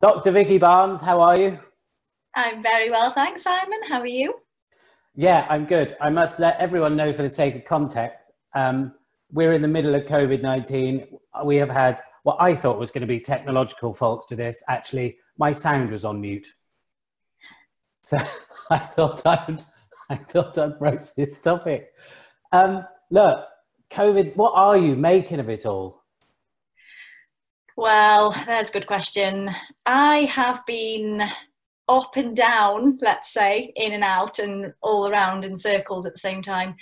Dr. Vikki Barnes, how are you? I'm very well, thanks, Simon. How are you? Yeah, I'm good. I must let everyone know, for the sake of context, we're in the middle of COVID-19. We have had what I thought was going to be technological faults to this. Actually, my sound was on mute. So I thought I'd broach this topic. Look, COVID, what are you making of it all? Well, that's a good question. I have been up and down, let's say, in and out and all around in circles at the same time.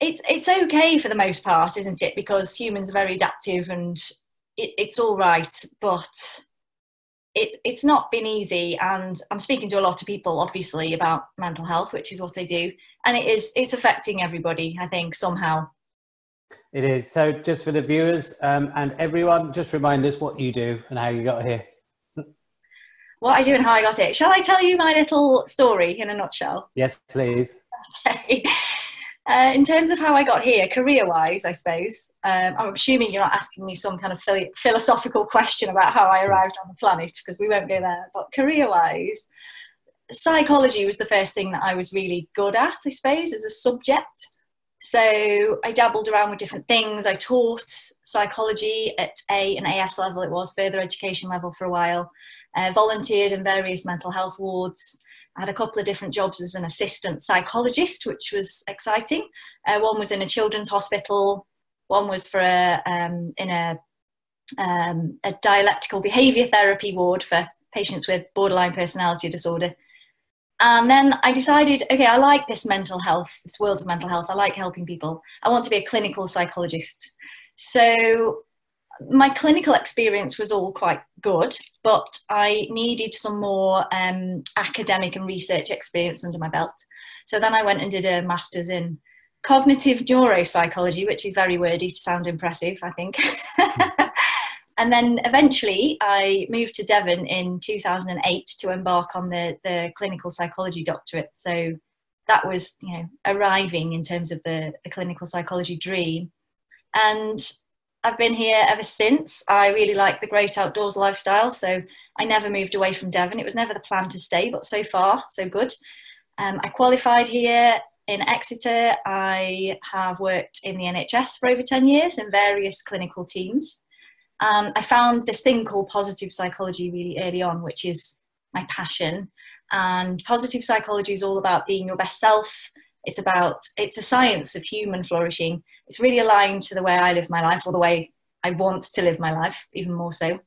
It's okay for the most part, isn't it? Because humans are very adaptive and it's all right, but it's not been easy. And I'm speaking to a lot of people, obviously, about mental health, which is what I do. And it's affecting everybody, I think, somehow. It is. So just for the viewers and everyone, just remind us what you do and how you got here. What I do and how I got it. Shall I tell you my little story in a nutshell? Yes, please. Okay. In terms of how I got here, career-wise, I suppose, I'm assuming you're not asking me some kind of philosophical question about how I arrived on the planet, because we won't go there. But career-wise, psychology was the first thing that I was really good at, I suppose, as a subject. So I dabbled around with different things. I taught psychology at A and AS level, it was further education level for a while. Volunteered in various mental health wards. I had a couple of different jobs as an assistant psychologist, which was exciting. One was in a children's hospital. One was for in a dialectical behaviour therapy ward for patients with borderline personality disorder. And then I decided, okay, I like this mental health, this world of mental health. I like helping people. I want to be a clinical psychologist. So my clinical experience was all quite good, but I needed some more academic and research experience under my belt. So then I went and did a master's in cognitive neuropsychology, which is very wordy to sound impressive, I think. And then eventually I moved to Devon in 2008 to embark on the clinical psychology doctorate. So that was, arriving in terms of the clinical psychology dream. And I've been here ever since. I really like the great outdoors lifestyle, so I never moved away from Devon. It was never the plan to stay, but so far, so good. I qualified here in Exeter. I have worked in the NHS for over 10 years in various clinical teams. I found this thing called positive psychology really early on, which is my passion. And positive psychology is all about being your best self. It's the science of human flourishing. It's really aligned to the way I live my life, or the way I want to live my life, even more so.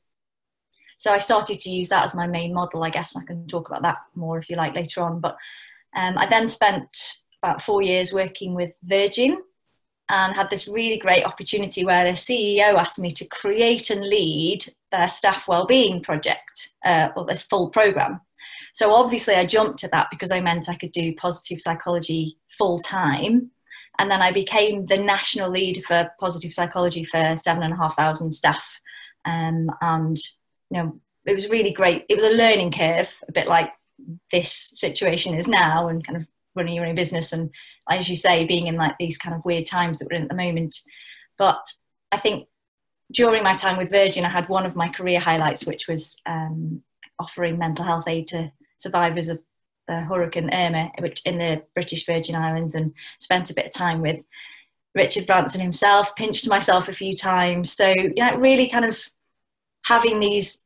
So I started to use that as my main model, I guess. I can talk about that more if you like later on. But I then spent about 4 years working with Virgin and had this really great opportunity where the CEO asked me to create and lead their staff wellbeing project, or this full program. So obviously I jumped at that because I meant I could do positive psychology full time. And then I became the national lead for positive psychology for 7,500 staff. And, it was really great. It was a learning curve, a bit like this situation is now, and kind of running your own business. And as you say, being in like these kind of weird times that we're in at the moment. But I think during my time with Virgin, I had one of my career highlights, which was offering mental health aid to survivors of Hurricane Irma, which in the British Virgin Islands, and spent a bit of time with Richard Branson himself, pinched myself a few times. So, really kind of having these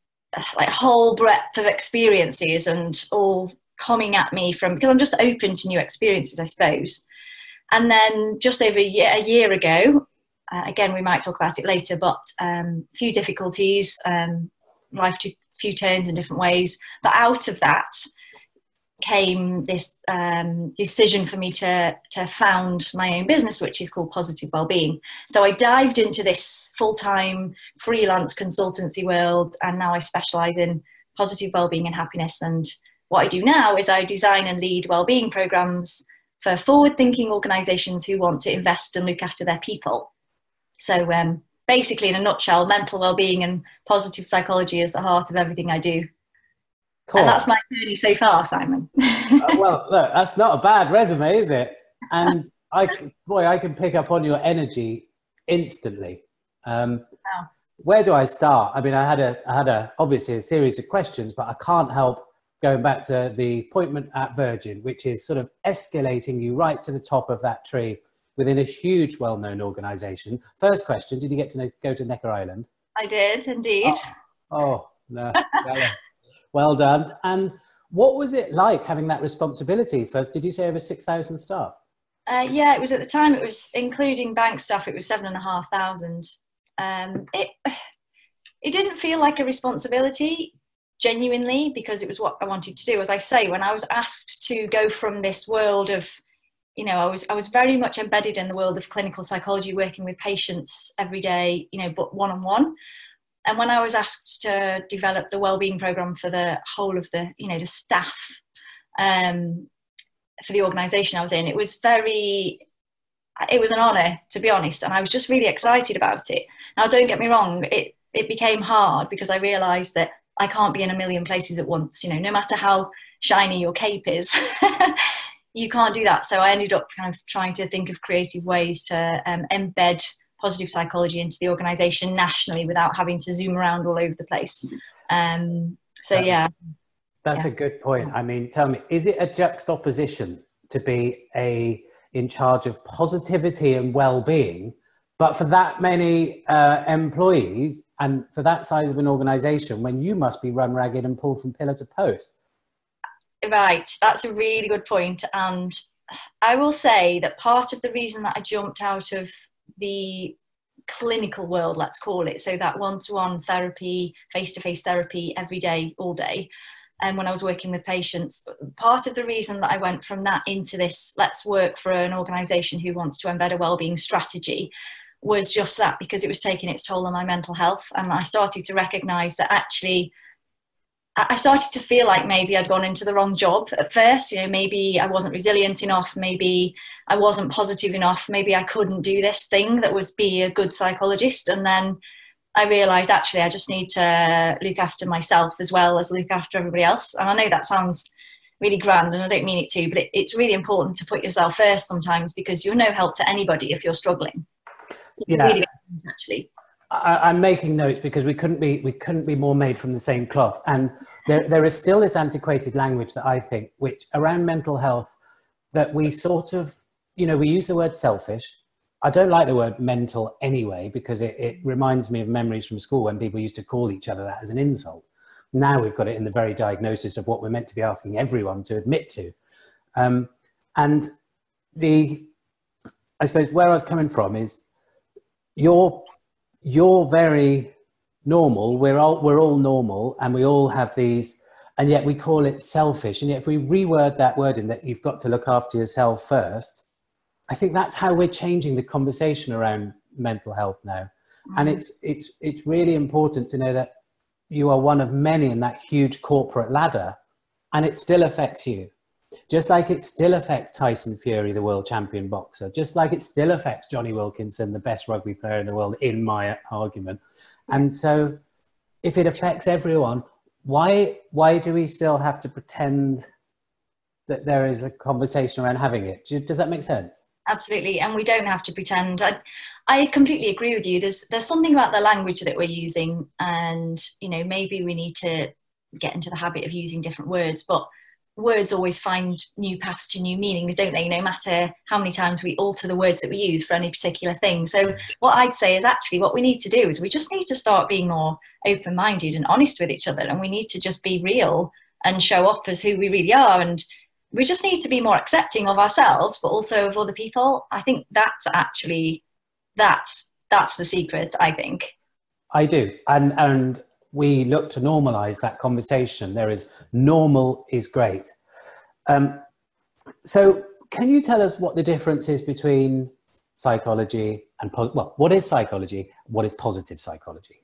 like whole breadth of experiences and all coming at me because I'm just open to new experiences, I suppose. And then just over a year ago, again, we might talk about it later, but a few difficulties, life took a few turns in different ways. But out of that came this decision for me to found my own business, which is called Positive Wellbeing. So I dived into this full-time freelance consultancy world, and now I specialise in positive wellbeing and happiness. And what I do now is I design and lead wellbeing programs for forward-thinking organisations who want to invest and look after their people. So basically, in a nutshell, mental wellbeing and positive psychology is the heart of everything I do. Cool. And that's my journey so far, Simon. Well, look, that's not a bad resume, is it? And I can pick up on your energy instantly. Wow. Where do I start? I mean, I had obviously a series of questions, but I can't help going back to the appointment at Virgin, which is sort of escalating you right to the top of that tree within a huge, well-known organisation. First question, did you get to go to Necker Island? I did, indeed. Oh no, well done. And what was it like having that responsibility for, did you say over 6,000 staff? Yeah, it was at the time, it was including bank staff, it was 7,500. It didn't feel like a responsibility, genuinely, because it was what I wanted to do. As I say, when I was asked to go from this world of, you know, I was very much embedded in the world of clinical psychology, working with patients every day, you know, but one-on-one. And when I was asked to develop the wellbeing program for the whole of the, you know, the staff, for the organisation I was in, it was an honour, to be honest, and I was just really excited about it. Now, don't get me wrong, it became hard because I realised that I can't be in a million places at once, you know, no matter how shiny your cape is, you can't do that. So I ended up kind of trying to think of creative ways to embed positive psychology into the organisation nationally without having to zoom around all over the place. That's a good point. I mean, tell me, is it a juxtaposition to be in charge of positivity and well-being, but for that many employees and for that size of an organisation, when you must be run ragged and pulled from pillar to post? Right, that's a really good point. And I will say that part of the reason that I jumped out of the clinical world, let's call it, so that one-to-one therapy, face-to-face therapy every day, all day, and when I was working with patients, part of the reason that I went from that into this, let's work for an organisation who wants to embed a wellbeing strategy, was just that, because it was taking its toll on my mental health. And I started to recognise that actually, I started to feel like maybe I'd gone into the wrong job at first. You know, maybe I wasn't resilient enough, maybe I wasn't positive enough, maybe I couldn't do this thing that was be a good psychologist. And then I realised actually I just need to look after myself as well as look after everybody else. And I know that sounds really grand and I don't mean it to, but it's really important to put yourself first sometimes, because you're no help to anybody if you're struggling. Yeah, really, actually. I'm making notes because we couldn't be more made from the same cloth. And there is still this antiquated language that I think, which around mental health, that we sort of, you know, we use the word selfish. I don't like the word mental anyway, because it reminds me of memories from school when people used to call each other that as an insult. Now we've got it in the very diagnosis of what we're meant to be asking everyone to admit to. And I suppose where I was coming from is you're very normal. We're all normal, and we all have these, and yet we call it selfish. And yet if we reword that word in that you've got to look after yourself first, I think that's how we're changing the conversation around mental health now. And it's really important to know that you are one of many in that huge corporate ladder, and it still affects you. Just like it still affects Tyson Fury, the world champion boxer, just like it still affects Johnny Wilkinson, the best rugby player in the world, in my argument. And so if it affects everyone, why do we still have to pretend that there is a conversation around having it? Does that make sense? Absolutely. And we don't have to pretend. I completely agree with you. There's something about the language that we're using, and, you know, maybe we need to get into the habit of using different words, but words always find new paths to new meanings, don't they? No matter how many times we alter the words that we use for any particular thing. So what I'd say is actually what we need to do is we just need to start being more open-minded and honest with each other. And we need to just be real and show up as who we really are. And we just need to be more accepting of ourselves, but also of other people. I think that's actually, that's the secret, I think. I do. And we look to normalize that conversation. There is normal is great. So can you tell us what the difference is between psychology and, what is psychology? What is positive psychology?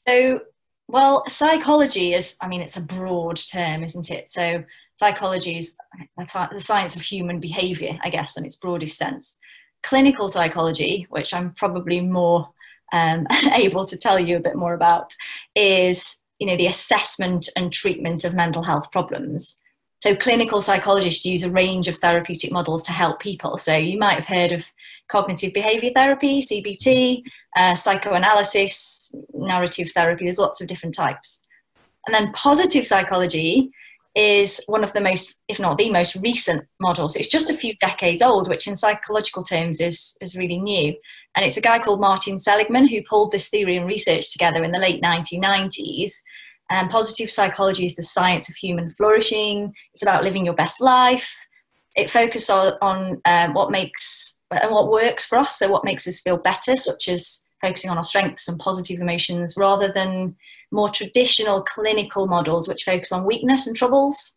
So, well, psychology is, I mean, it's a broad term, isn't it? So psychology is the science of human behavior, I guess, in its broadest sense. Clinical psychology, which I'm probably more able to tell you a bit more about, is, you know, the assessment and treatment of mental health problems. So clinical psychologists use a range of therapeutic models to help people. So you might have heard of cognitive behavior therapy, CBT, psychoanalysis, narrative therapy. There's lots of different types. And then positive psychology is one of the most, if not the most recent models. It's just a few decades old, which in psychological terms is really new. And it's a guy called Martin Seligman who pulled this theory and research together in the late 1990s. And positive psychology is the science of human flourishing. It's about living your best life. It focuses on what makes and what works for us, so what makes us feel better, such as focusing on our strengths and positive emotions, rather than more traditional clinical models which focus on weakness and troubles.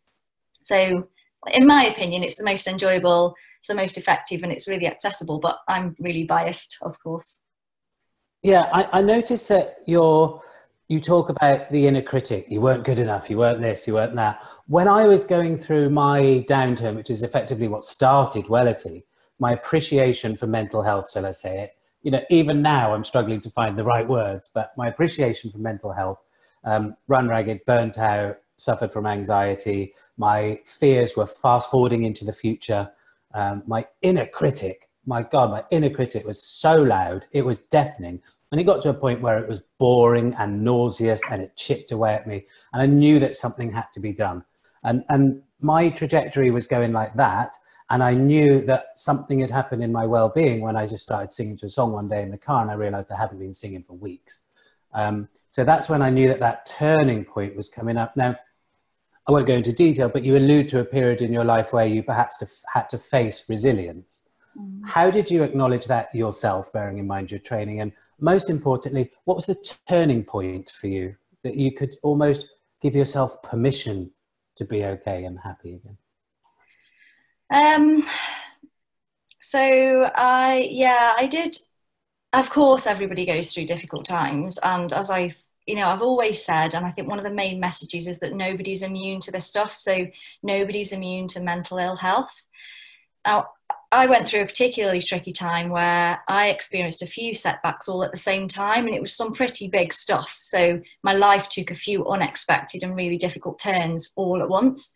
So in my opinion, it's the most enjoyable, it's the most effective, and it's really accessible, but I'm really biased, of course. Yeah, I noticed that you talk about the inner critic. You weren't good enough, you weren't this, you weren't that. When I was going through my downturn, which is effectively what started Wellity, my appreciation for mental health, shall I say it, you know, even now I'm struggling to find the right words, but my appreciation for mental health, run ragged, burnt out, suffered from anxiety. My fears were fast forwarding into the future. My inner critic, my God, my inner critic was so loud, it was deafening. And it got to a point where it was boring and nauseous and it chipped away at me. And I knew that something had to be done. And my trajectory was going like that. And I knew that something had happened in my well-being when I just started singing to a song one day in the car, and I realized I hadn't been singing for weeks. So that's when I knew that that turning point was coming up. Now, I won't go into detail, but you allude to a period in your life where you perhaps had to face resilience. How did you acknowledge that yourself, bearing in mind your training? And most importantly, what was the turning point for you that you could almost give yourself permission to be okay and happy again? So I did. Of course, everybody goes through difficult times. And as I've always said, and I think one of the main messages is that nobody's immune to this stuff. So nobody's immune to mental ill health. Now, I went through a particularly tricky time where I experienced a few setbacks all at the same time, and it was some pretty big stuff. So my life took a few unexpected and really difficult turns all at once.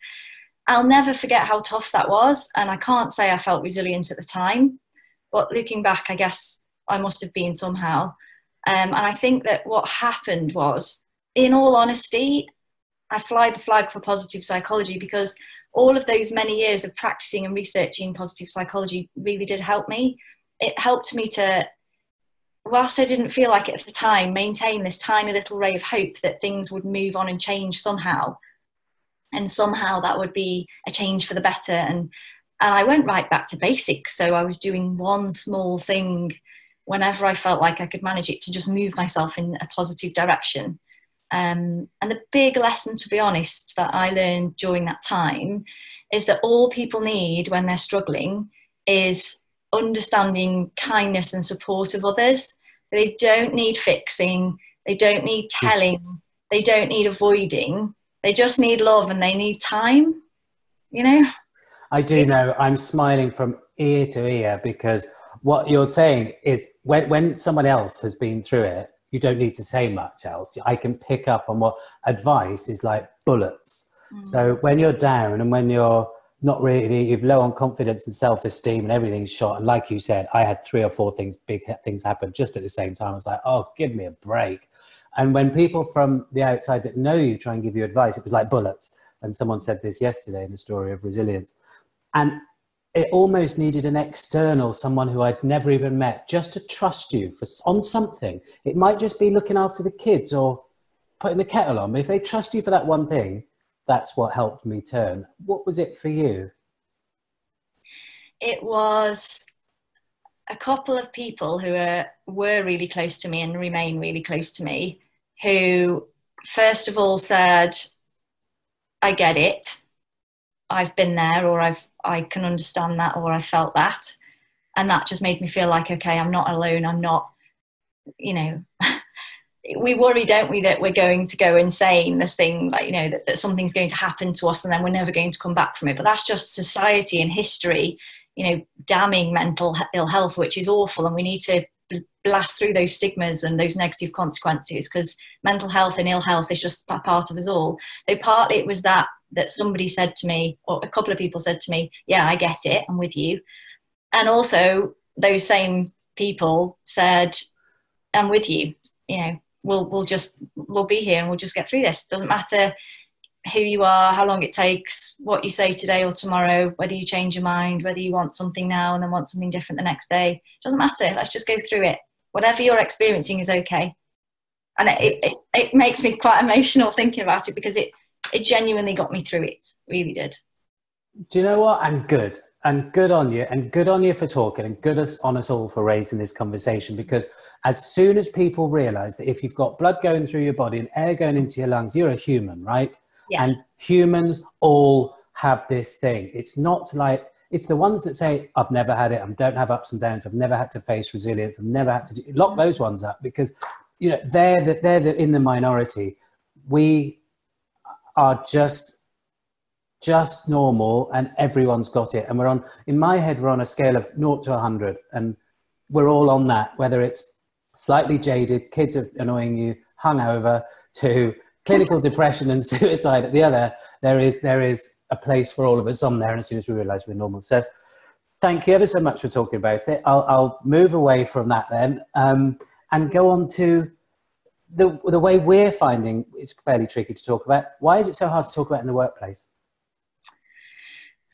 I'll never forget how tough that was, and I can't say I felt resilient at the time, but looking back, I guess I must have been somehow. And I think that what happened was, in all honesty, I fly the flag for positive psychology, because all of those many years of practicing and researching positive psychology really did help me. It helped me to, whilst I didn't feel like it at the time, maintain this tiny little ray of hope that things would move on and change somehow. And somehow that would be a change for the better. And I went right back to basics. So I was doing one small thing whenever I felt like I could manage it to just move myself in a positive direction. And the big lesson, to be honest, that I learned during that time is that all people need when they're struggling is understanding, kindness and support of others. They don't need fixing, they don't need telling, they don't need avoiding, they just need love, and they need time, you know? I do know. I'm smiling from ear to ear, because what you're saying is when someone else has been through it, you don't need to say much else. I can pick up on what advice is like bullets. So when you're down and when you're not really, you've low on confidence and self-esteem and everything's shot. And like you said, I had 3 or 4 big things happen just at the same time. I was like, oh, give me a break. And when people from the outside that know you try and give you advice, it was like bullets. And someone said this yesterday in the story of resilience. And it almost needed an external, someone who I'd never even met, just to trust you on something. It might just be looking after the kids or putting the kettle on. But if they trust you for that one thing, that's what helped me turn. What was it for you? It was a couple of people who were really close to me and remain really close to me, who first of all said, I get it. I've been there, or I can understand that, or I felt that. And that just made me feel like, okay, I'm not alone. I'm not, we worry, don't we, that we're going to go insane, this thing, like, that something's going to happen to us and then we're never going to come back from it. But that's just society and history, damning mental ill health, which is awful. And we need to blast through those stigmas and those negative consequences, because mental health and ill health is just a part of us all. So partly it was that somebody said to me, or a couple of people said to me, yeah, I get it, I'm with you. And also those same people said, I'm with you, you know, we'll be here and we'll just get through this. Doesn't matter who you are, how long it takes, what you say today or tomorrow, whether you change your mind, whether you want something now and then want something different the next day. Doesn't matter. Let's just go through it. Whatever you're experiencing is okay. And it makes me quite emotional thinking about it, because it genuinely got me through it. Really did. Do you know what? And good on you, and good on you for talking, and good on us all for raising this conversation, because as soon as people realize that if you've got blood going through your body and air going into your lungs, you're a human, right? Yeah. And humans all have this thing. It's not like, it's the ones that say, I've never had it, I don't have ups and downs, I've never had to face resilience, I've never had to lock those ones up, because, you know, they're in the minority. We are just normal, and everyone's got it. And we're on, in my head, we're on a scale of 0 to 100, and we're all on that, whether it's slightly jaded, kids are annoying you, hungover, to clinical depression and suicide at the other. There is a place for all of us on there, and as soon as we realize we're normal. So thank you ever so much for talking about it. I'll move away from that then, and go on to the way we're finding it's fairly tricky to talk about. Why is it so hard to talk about in the workplace?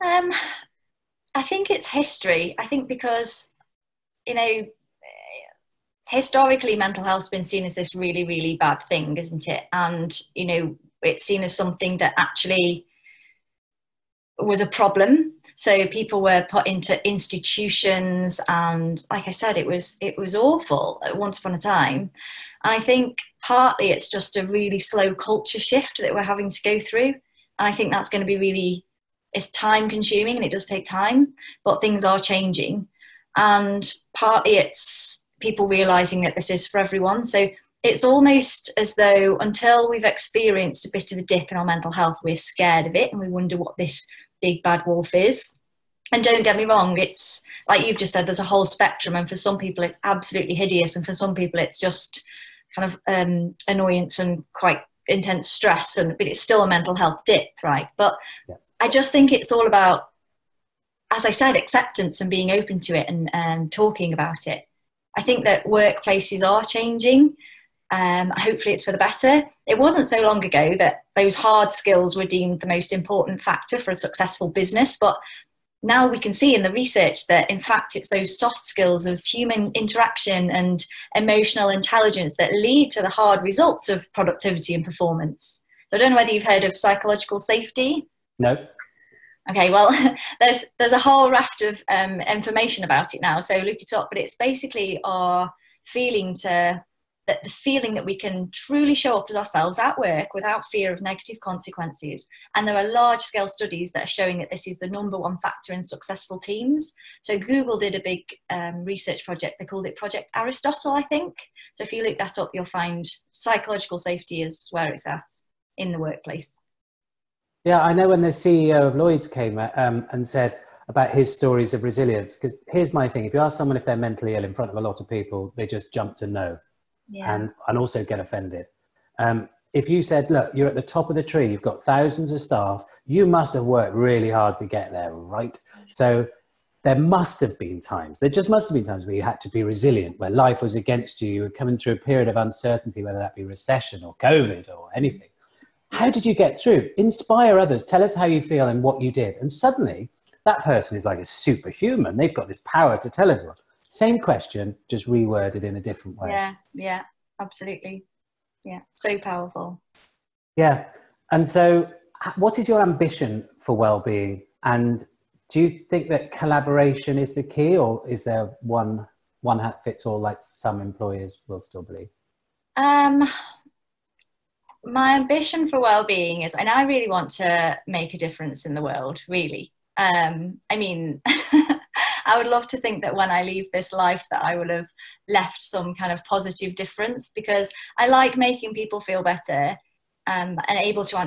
I think it's history. I think because, you know, historically mental health's been seen as this really, really bad thing, isn't it? And, you know, it's seen as something that actually was a problem. So people were put into institutions, and like I said, it was awful at once upon a time. And I think partly it's just a really slow culture shift that we're having to go through. And I think that's going to be really, it's time consuming, and it does take time, but things are changing. And partly it's people realizing that this is for everyone. So it's almost as though until we've experienced a bit of a dip in our mental health, we're scared of it and we wonder what this big bad wolf is. And don't get me wrong, it's like you've just said, there's a whole spectrum, and for some people it's absolutely hideous, and for some people it's just kind of annoyance and quite intense stress, but it's still a mental health dip, right? But yeah. I just think it's all about, as I said, acceptance and being open to it, and talking about it. I think that workplaces are changing. Hopefully it's for the better. It wasn't so long ago that those hard skills were deemed the most important factor for a successful business, but now we can see in the research that in fact it's those soft skills of human interaction and emotional intelligence that lead to the hard results of productivity and performance. So I don't know whether you've heard of psychological safety. No. Okay, well, there's a whole raft of information about it now, so look it up. But it's basically our feeling the feeling that we can truly show up as ourselves at work without fear of negative consequences. And there are large-scale studies that are showing that this is the #1 factor in successful teams. So Google did a big research project. They called it Project Aristotle, I think. So if you look that up, you'll find psychological safety is where it's at in the workplace. Yeah, I know when the CEO of Lloyd's came and said about his stories of resilience, because here's my thing, if you ask someone if they're mentally ill in front of a lot of people, they just jump to no. Yeah. And also get offended. If you said, look, you're at the top of the tree, you've got thousands of staff, you must have worked really hard to get there, right? So there must have been times, there just must have been times where you had to be resilient, where life was against you, you were coming through a period of uncertainty, whether that be recession or COVID or anything. How did you get through? Inspire others. Tell us how you feel and what you did. And suddenly that person is like a superhuman. They've got this power to tell everyone. Same question, just reworded in a different way. Yeah, absolutely. Yeah, so powerful. Yeah. And so what is your ambition for Wellbeing? And do you think that collaboration is the key, or is there one hat fits all like some employers will still believe? My ambition for Wellbeing is, and I really want to make a difference in the world, really. I mean, I would love to think that when I leave this life that I will have left some kind of positive difference, because I like making people feel better and able to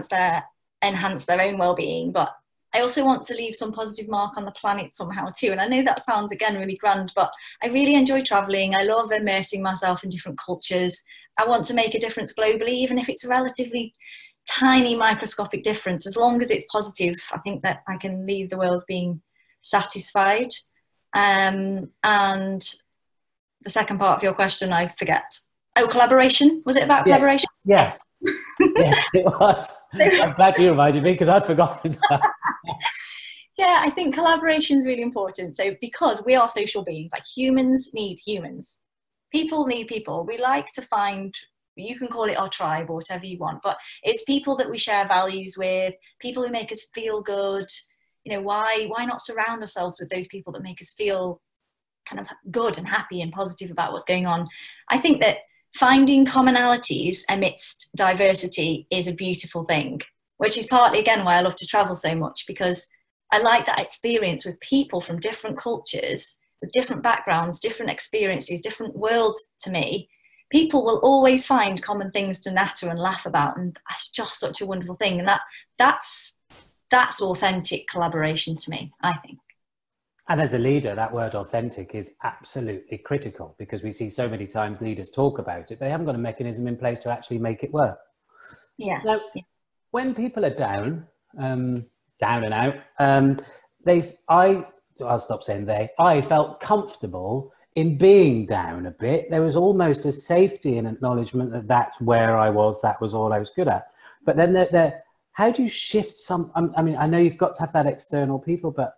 enhance their own well-being, but I also want to leave some positive mark on the planet somehow too. And I know that sounds, again, really grand, but I really enjoy traveling. I love immersing myself in different cultures. I want to make a difference globally, even if it's a relatively tiny microscopic difference. As long as it's positive, I think that I can leave the world being satisfied. And the second part of your question, I forget. Oh, collaboration. Was it about collaboration? Yes. Yes, it was. I'm glad you reminded me because I'd forgotten as well. Yeah, I think collaboration is really important. So because we are social beings, like humans need humans. People need people. We like to find, you can call it our tribe or whatever you want, but it's people that we share values with, people who make us feel good. You know, why not surround ourselves with those people that make us feel kind of good and happy and positive about what's going on? I think that finding commonalities amidst diversity is a beautiful thing, which is partly, again, why I love to travel so much, because I like that experience with people from different cultures, with different backgrounds, different experiences, different worlds to me. People will always find common things to natter and laugh about, and that's just such a wonderful thing. And that's authentic collaboration to me, I think. And as a leader, that word authentic is absolutely critical, because we see so many times leaders talk about it, they haven't got a mechanism in place to actually make it work. Yeah. Now, when people are down and out, I'll stop saying they, I felt comfortable in being down a bit. There was almost a safety and acknowledgement that that's where I was, that was all I was good at. But then how do you shift I mean, I know you've got to have that external people, but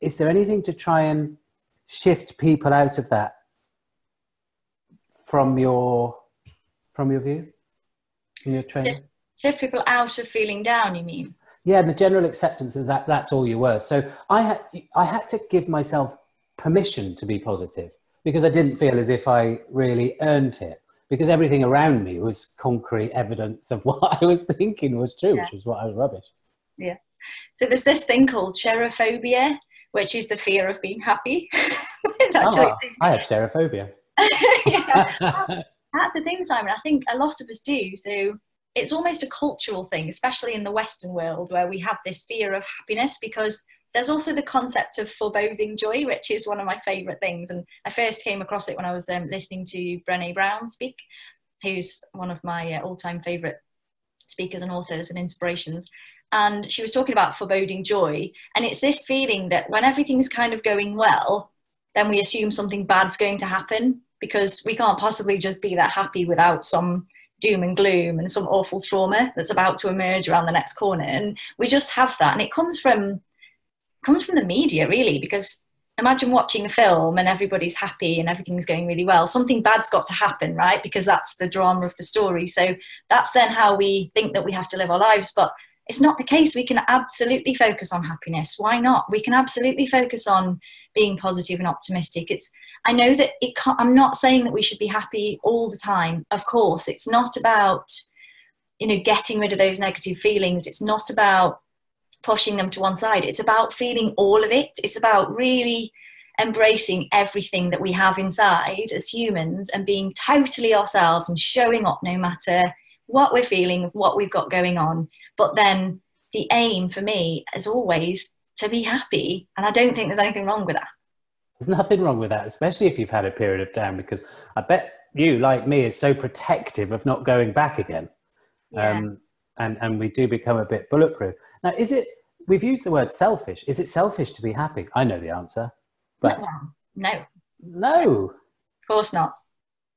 is there anything to try and shift people out of that from your view, in your training? Shift people out of feeling down, you mean? Yeah, the general acceptance is that that's all you were. So I had to give myself permission to be positive, because I didn't feel as if I really earned it, because everything around me was concrete evidence of what I was thinking was true, which was what I was rubbish. Yeah. So there's this thing called cherophobia, which is the fear of being happy. It's actually I have cherophobia. Yeah. That's the thing, Simon. I think a lot of us do. So it's almost a cultural thing, especially in the Western world, where we have this fear of happiness, because there's also the concept of foreboding joy, which is one of my favourite things. And I first came across it when I was listening to Brené Brown speak, who's one of my all-time favourite speakers and authors and inspirations. And she was talking about foreboding joy. And it's this feeling that when everything's kind of going well, then we assume something bad's going to happen, because we can't possibly just be that happy without some doom and gloom and some awful trauma that's about to emerge around the next corner. And we just have that. And it comes from the media, really, because imagine watching a film and everybody's happy and everything's going really well. Something bad's got to happen, right? Because that's the drama of the story. So that's then how we think that we have to live our lives. But it's not the case. We can absolutely focus on happiness. Why not? We can absolutely focus on being positive and optimistic. I know that I'm not saying that we should be happy all the time. Of course, it's not about, getting rid of those negative feelings. It's not about pushing them to one side. It's about feeling all of it. It's about really embracing everything that we have inside as humans and being totally ourselves and showing up no matter what we're feeling, what we've got going on. But then the aim for me is always to be happy. And I don't think there's anything wrong with that. There's nothing wrong with that, especially if you've had a period of down, because I bet you, like me, is so protective of not going back again. Yeah. And we do become a bit bulletproof. Now, we've used the word selfish. Is it selfish to be happy? I know the answer. But No. Of course not.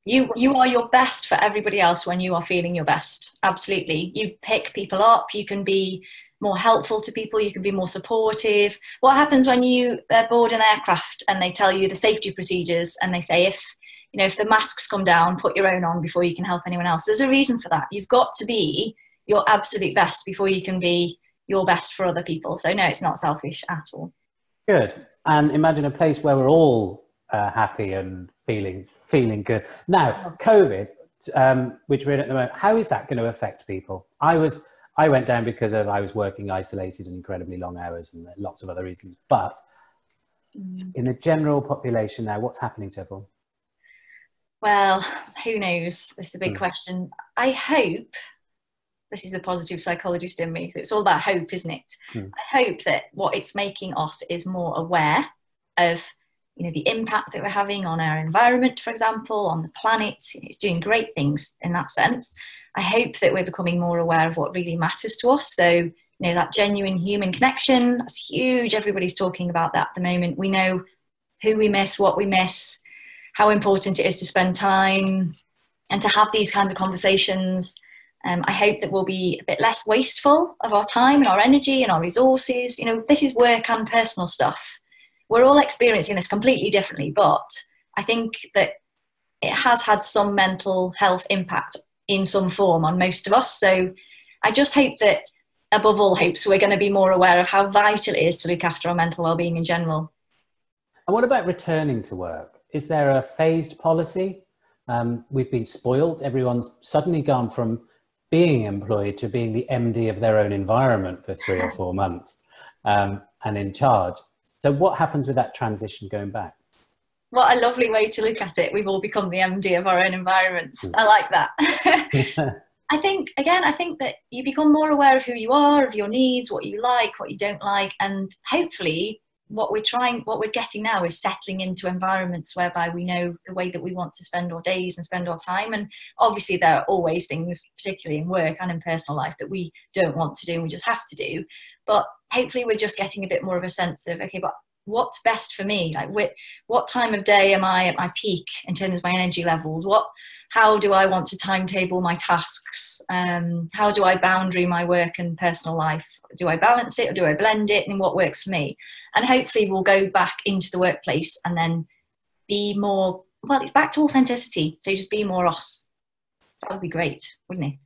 You are your best for everybody else when you are feeling your best. Absolutely. You pick people up. You can be more helpful to people. You can be more supportive. What happens when you board an aircraft and they tell you the safety procedures and they say, if the masks come down, put your own on before you can help anyone else. There's a reason for that. You've got to be your absolute best before you can be your best for other people. So no, it's not selfish at all. Good. And imagine a place where we're all happy and feeling good. Now, COVID, which we're in at the moment, how is that going to affect people? I went down because I was working isolated and incredibly long hours and lots of other reasons. But in the general population now, what's happening to everyone? Well, who knows? This is a big question. I hope, this is the positive psychologist in me, so it's all about hope, isn't it? I hope that what it's making us is more aware of the impact that we're having on our environment, for example, on the planet. It's doing great things in that sense. I hope that we're becoming more aware of what really matters to us. So, that genuine human connection, that's huge. Everybody's talking about that at the moment. We know who we miss, what we miss, how important it is to spend time and to have these kinds of conversations. I hope that we'll be a bit less wasteful of our time and our energy and our resources. You know, this is work and personal stuff. We're all experiencing this completely differently, but I think that it has had some mental health impact in some form on most of us. So I just hope that, above all hopes, we're going to be more aware of how vital it is to look after our mental well-being in general. And what about returning to work? Is there a phased policy? We've been spoiled. Everyone's suddenly gone from being employed to being the MD of their own environment for 3 or 4 months and in charge. So what happens with that transition going back? What a lovely way to look at it. We've all become the MD of our own environments. I like that. I think that you become more aware of who you are, of your needs, what you like, what you don't like. And hopefully what we're getting now is settling into environments whereby we know the way that we want to spend our days and spend our time. And obviously there are always things, particularly in work and in personal life, that we don't want to do and we just have to do. But hopefully we're just getting a bit more of a sense of, okay, but what's best for me? Like, what time of day am I at my peak in terms of my energy levels? How do I want to timetable my tasks? How do I boundary my work and personal life? Do I balance it or do I blend it? And what works for me? And hopefully we'll go back into the workplace and then be more, well, it's back to authenticity. So just be more us. That would be great, wouldn't it?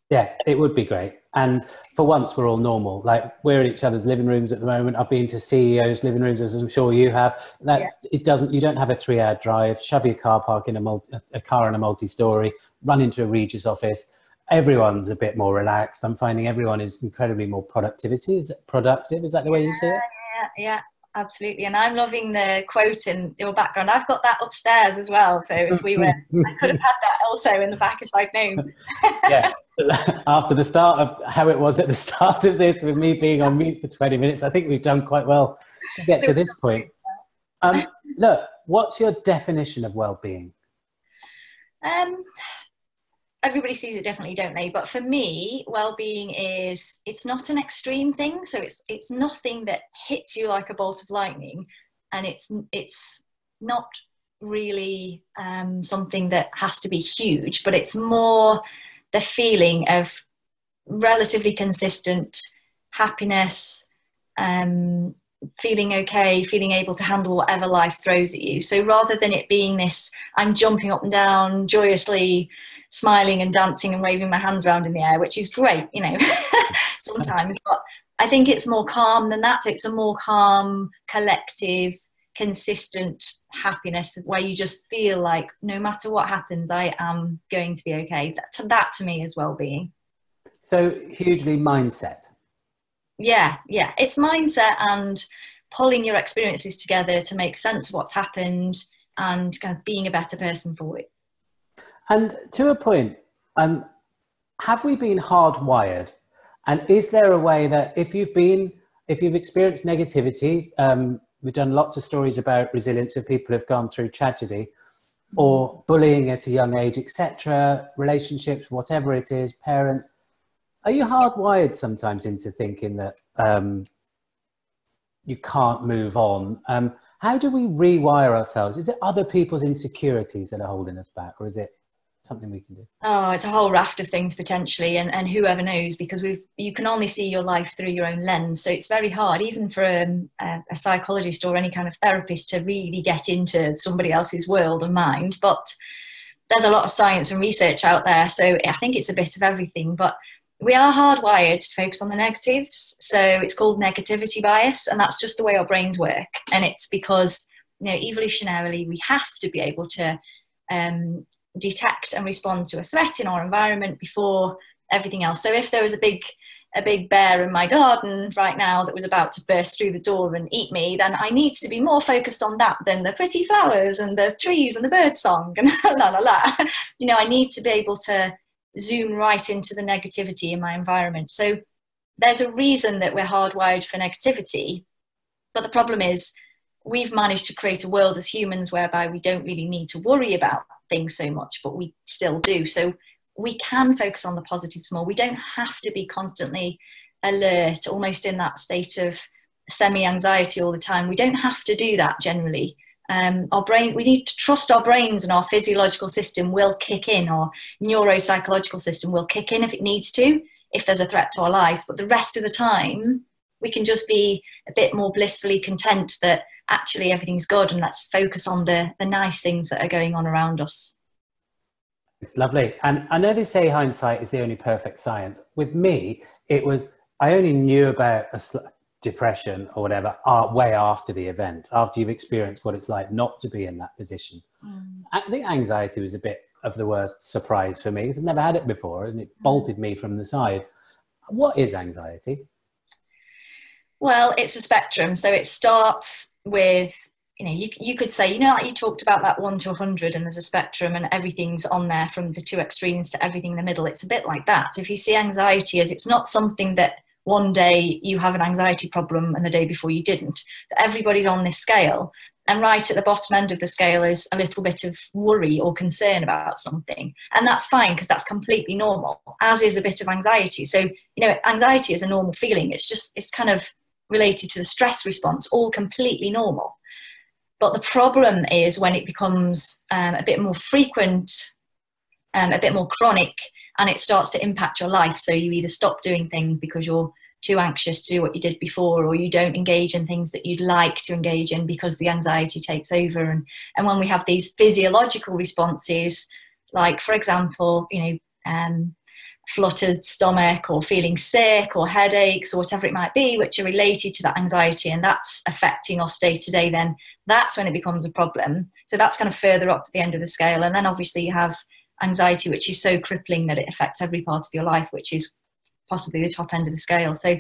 Yeah, it would be great. And for once, we're all normal. Like, we're in each other's living rooms at the moment. I've been to CEOs' living rooms, as I'm sure you have. You don't have a 3-hour drive, shove your car park in a car in a multi-story, run into a Regis office. Everyone's a bit more relaxed. I'm finding everyone is incredibly more productive. Is that the way you see it? Yeah, absolutely. And I'm loving the quote in your background. I've got that upstairs as well. So if we were, I could have had that also in the back if I'd known. Yeah. After the start of how it was at the start of this, with me being on mute for 20 minutes, I think we've done quite well to get to this point. Look, what's your definition of well-being? Everybody sees it differently, don't they? But for me, well-being it's not an extreme thing. So it's nothing that hits you like a bolt of lightning, and it's not really something that has to be huge, but it's more the feeling of relatively consistent happiness, feeling okay, feeling able to handle whatever life throws at you. So rather than it being this, I'm jumping up and down joyously, smiling and dancing and waving my hands around in the air, which is great, you know, sometimes, but I think it's more calm than that. It's a more calm, collective, consistent happiness where you just feel like no matter what happens, I am going to be okay. That to me is well-being. So hugely mindset. Yeah. It's mindset and pulling your experiences together to make sense of what's happened and kind of being a better person for it. And to a point, have we been hardwired? And is there a way that if you've experienced negativity, we've done lots of stories about resilience of people who've gone through tragedy or bullying at a young age, etc., relationships, whatever it is, parents. Are you hardwired sometimes into thinking that you can't move on? How do we rewire ourselves? Is it other people's insecurities that are holding us back, or is it something we can do? Oh, it's a whole raft of things potentially, and whoever knows, because you can only see your life through your own lens. So it's very hard, even for a psychologist or any kind of therapist, to really get into somebody else's world and mind. But there's a lot of science and research out there, so I think it's a bit of everything. But we are hardwired to focus on the negatives. So it's called negativity bias, and that's just the way our brains work. And it's because, you know, evolutionarily, we have to be able to detect and respond to a threat in our environment before everything else. So if there was a big bear in my garden right now that was about to burst through the door and eat me, then I need to be more focused on that than the pretty flowers and the trees and the bird song and la la la. You know, I need to be able to zoom right into the negativity in my environment. So there's a reason that we're hardwired for negativity, but the problem is we've managed to create a world as humans whereby we don't really need to worry about things so much, but we still do. So we can focus on the positives more. We don't have to be constantly alert, almost in that state of semi-anxiety all the time. We don't have to do that generally. Our brain, we need to trust our brains, and our physiological system will kick in, our neuropsychological system will kick in if it needs to, if there's a threat to our life. But the rest of the time, we can just be a bit more blissfully content that actually everything's good, and let's focus on the nice things that are going on around us. It's lovely. And I know they say hindsight is the only perfect science. With me, it was, I only knew about depression or whatever way after the event, after you've experienced what it's like not to be in that position. I think anxiety was a bit of the worst surprise for me, because I've never had it before, and it bolted me from the side. What is anxiety? Well, it's a spectrum. So it starts with, you could say, like you talked about that 1 to 100, and there's a spectrum and everything's on there from the two extremes to everything in the middle. It's a bit like that. So if you see anxiety as, it's not something that one day you have an anxiety problem and the day before you didn't. So everybody's on this scale. And right at the bottom end of the scale is a little bit of worry or concern about something. And that's fine, because that's completely normal, as is a bit of anxiety. So, anxiety is a normal feeling. It's kind of related to the stress response, all completely normal. But the problem is when it becomes a bit more frequent, a bit more chronic, and it starts to impact your life. So you either stop doing things because you're too anxious to do what you did before, or you don't engage in things that you'd like to engage in because the anxiety takes over. And when we have these physiological responses, like, for example, fluttered stomach, or feeling sick, or headaches, or whatever it might be, which are related to that anxiety, and that's affecting us day to day, then that's when it becomes a problem. So that's kind of further up at the end of the scale. And then obviously you have anxiety, which is so crippling that it affects every part of your life, which is possibly the top end of the scale. So,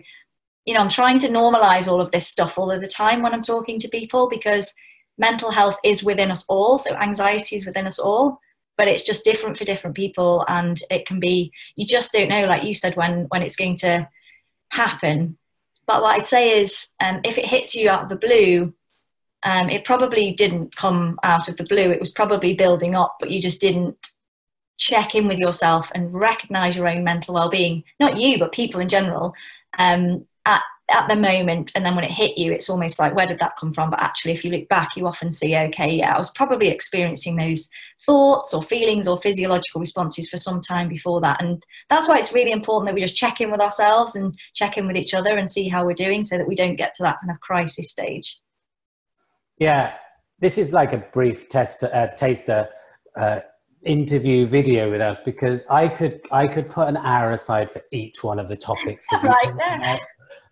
I'm trying to normalize all of this stuff all of the time when I'm talking to people, because mental health is within us all. So anxiety is within us all, but it's just different for different people. And it can be, you just don't know, like you said, when it's going to happen. But what I'd say is, if it hits you out of the blue, it probably didn't come out of the blue. It was probably building up, but you just didn't check in with yourself and recognize your own mental well-being. Not you, but people in general, at the moment. And then when it hit you, it's almost like, where did that come from? But actually, if you look back, you often see, okay, yeah, I was probably experiencing those thoughts or feelings or physiological responses for some time before that. And that's why it's really important that we just check in with ourselves and check in with each other and see how we're doing, so that we don't get to that kind of crisis stage. Yeah, this is like a brief taster interview video with us, because I could put an hour aside for each one of the topics that right there.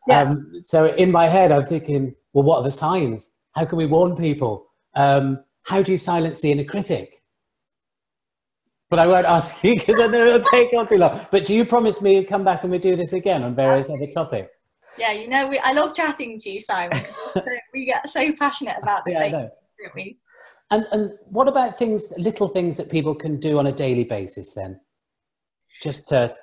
Yeah. So in my head I'm thinking, well, what are the signs? How can we warn people? How do you silence the inner critic? But I won't ask you, because I know it'll take on too long. But do you promise me you'll come back and we do this again on various other topics? Yeah, I love chatting to you, Simon. We get so passionate about this. Yeah, I know. Don't we? And what about little things that people can do on a daily basis then, just to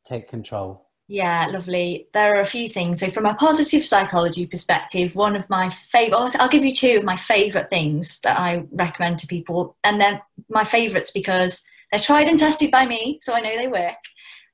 take control? Yeah, lovely. There are a few things. So from a positive psychology perspective, one of my favorite, I'll give you two of my favorite things that I recommend to people. And they're my favorites because they're tried and tested by me, so I know they work.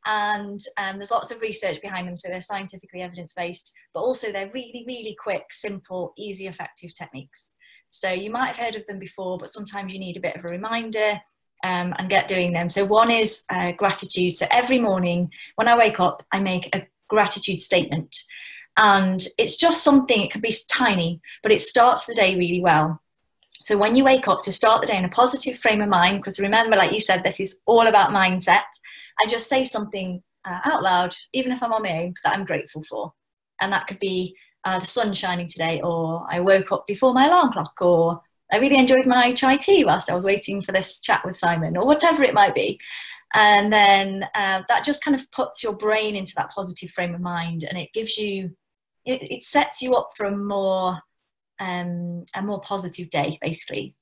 And there's lots of research behind them, so they're scientifically evidence-based, but also they're really, really quick, simple, easy, effective techniques. So you might have heard of them before, but sometimes you need a bit of a reminder and get doing them. So one is gratitude. So every morning when I wake up, I make a gratitude statement. And it's just something, it can be tiny, but it starts the day really well. So when you wake up, to start the day in a positive frame of mind, because remember, like you said, this is all about mindset, I just say something out loud, even if I'm on my own, that I'm grateful for. And that could be the sun shining today, or I woke up before my alarm clock, or I really enjoyed my chai tea whilst I was waiting for this chat with Simon, or whatever it might be. And then that just kind of puts your brain into that positive frame of mind, and it gives you, it sets you up for a more positive day, basically.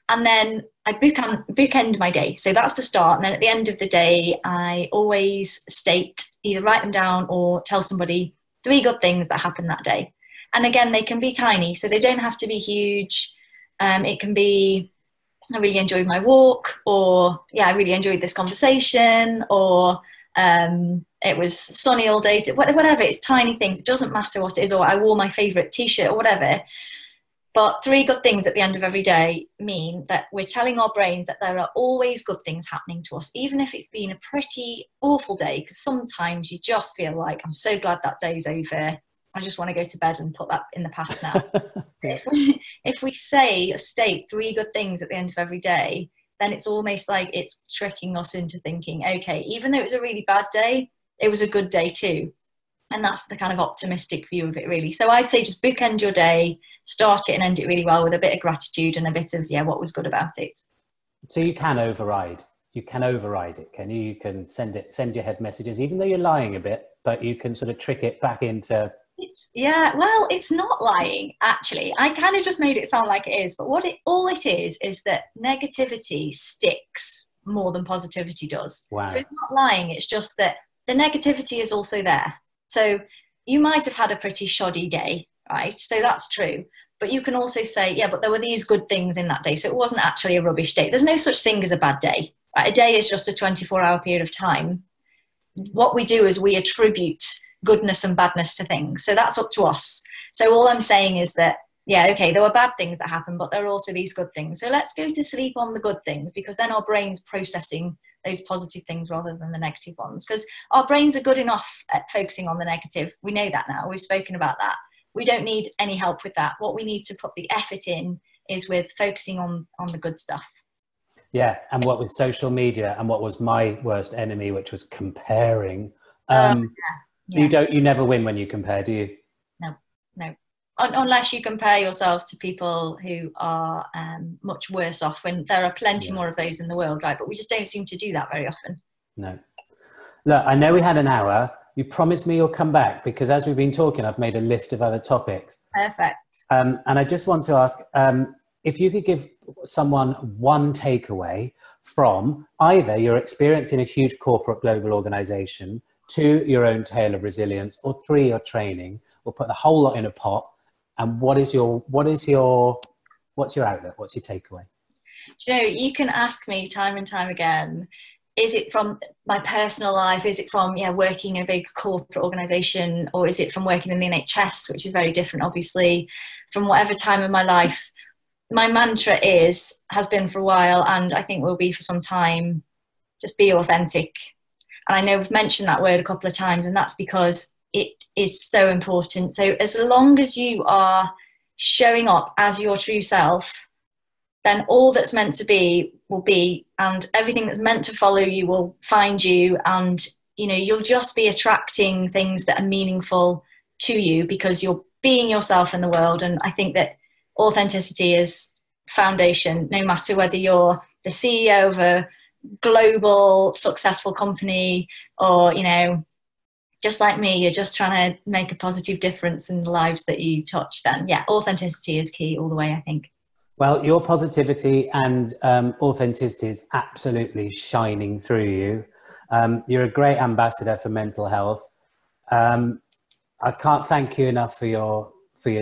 And then I bookend my day. So that's the start. And then at the end of the day, I always state, either write them down or tell somebody 3 good things that happened that day. And again, they can be tiny, so they don't have to be huge. It can be, I really enjoyed my walk, or yeah, I really enjoyed this conversation, or it was sunny all day, whatever. It's tiny things. It doesn't matter what it is, or I wore my favorite t-shirt or whatever. But 3 good things at the end of every day mean that we're telling our brains that there are always good things happening to us, even if it's been a pretty awful day, because sometimes you just feel like, I'm so glad that day's over. I just want to go to bed and put that in the past now. Yeah. If we state 3 good things at the end of every day, then it's almost like it's tricking us into thinking, okay, even though it was a really bad day, it was a good day too. And that's the kind of optimistic view of it, really. So I'd say just bookend your day, start it and end it really well with a bit of gratitude and a bit of, what was good about it. So you can override. You can override it, can you? You can send your head messages, even though you're lying a bit, but you can sort of trick it back into... It's not lying, actually. I kind of just made it sound like it is, but all it is that negativity sticks more than positivity does. Wow. So it's not lying, it's just that the negativity is also there. So you might have had a pretty shoddy day, right? So that's true. But you can also say, but there were these good things in that day. So it wasn't actually a rubbish day. There's no such thing as a bad day. Right? A day is just a 24-hour period of time. What we do is we attribute goodness and badness to things. So that's up to us. So all I'm saying is that, okay, there were bad things that happened, but there are also these good things. So let's go to sleep on the good things, because then our brain's processing those positive things rather than the negative ones, because our brains are good enough at focusing on the negative. We know that now. We've spoken about that. We don't need any help with that. What we need to put the effort in is with focusing on the good stuff. Yeah, and what with social media and what was my worst enemy, which was comparing. You never win when you compare, do you? No. Unless you compare yourself to people who are much worse off, when there are plenty more of those in the world, right? But we just don't seem to do that very often. No. Look, I know we had an hour. You promised me you'll come back, because as we've been talking, I've made a list of other topics. Perfect. And I just want to ask, if you could give someone one takeaway from either your experience in a huge corporate global organization, 2, your own tale of resilience, or 3, your training, we'll put the whole lot in a pot. And what's your outlet? What's your takeaway? Do you know, you can ask me time and time again, is it from my personal life? Is it from working in a big corporate organization? Or is it from working in the NHS, which is very different, obviously, from whatever time of my life? My mantra has been for a while, and I think will be for some time, just be authentic. And I know we've mentioned that word a couple of times, and that's because it is so important. So as long as you are showing up as your true self, then all that's meant to be will be, and everything that's meant to follow you will find you, and you'll just be attracting things that are meaningful to you because you're being yourself in the world. And I think that authenticity is foundation, no matter whether you're the CEO of a global successful company or just like me, you're just trying to make a positive difference in the lives that you touch. Then authenticity is key all the way, I think. Well, your positivity and authenticity is absolutely shining through you. You're a great ambassador for mental health. I can't thank you enough for your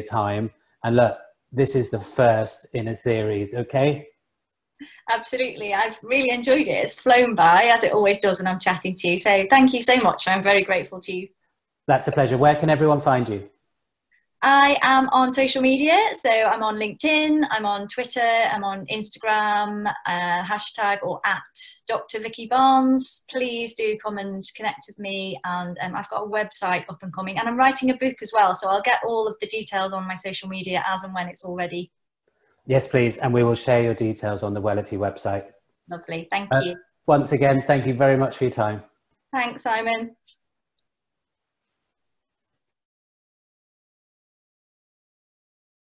time. And look, this is the first in a series, okay? Absolutely. I've really enjoyed it. It's flown by, as it always does when I'm chatting to you. So thank you so much. I'm very grateful to you. That's a pleasure. Where can everyone find you? I am on social media. So I'm on LinkedIn, I'm on Twitter, I'm on Instagram, hashtag or at Dr. Vikki Barnes. Please do come and connect with me. And I've got a website up and coming, and I'm writing a book as well. So I'll get all of the details on my social media as and when it's all ready. Yes, please. And we will share your details on the Wellity website. Lovely. Thank you. Once again, thank you very much for your time. Thanks, Simon.